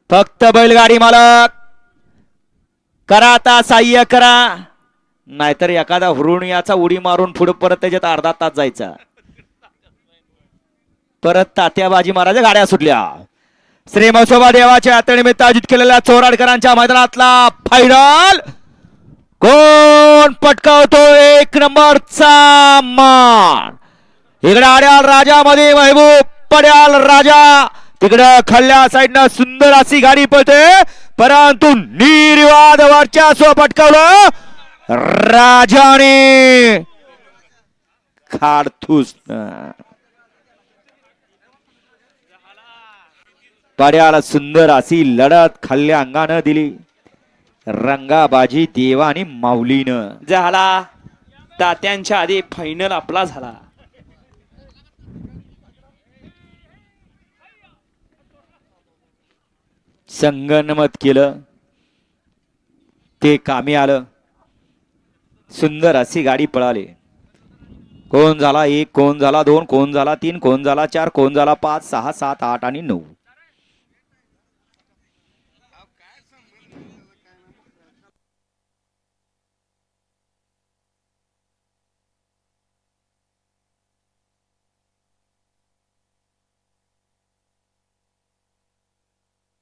फक्त बैलगाडी मालक करा आता सहाय्य करा, नाहीतर एखादा हुरुण याचा उडी मारून पुढे परत त्याच्यात अर्धा तास जायचा. परत तात्याबाजी महाराज गाड्या सुटल्या. श्री म्हसोबा देवाच्या यात्रेनिमित्त आयोजित केलेल्या चोराडकरांच्या मैदानातला फायनल कोण पटकावतो 1 नंबरचा मान. इकडे आड्याल राजा मध्ये महबूब पड्याल राजा, तिकडं खल्ल्या साईडनं सुंदर अशी गाडी पळते, परंतु निर्वाद वर्चस्व पटकावलं राजाने खाडथूस. पड्याला सुंदर अशी लढत खल्ल्या अंगानं दिली. रंगाबाजी देवा आणि माऊलीनं झाला. तात्यांच्या आधी फायनल आपला झाला. संगनमत केलं ते कामी आलं. सुंदर अशी गाडी पळाली. कोण झाला 1, कोण झाला 2, कोण झाला 3, कोण झाला 4, कोण झाला 5, 6, 7, 8 आणि 9.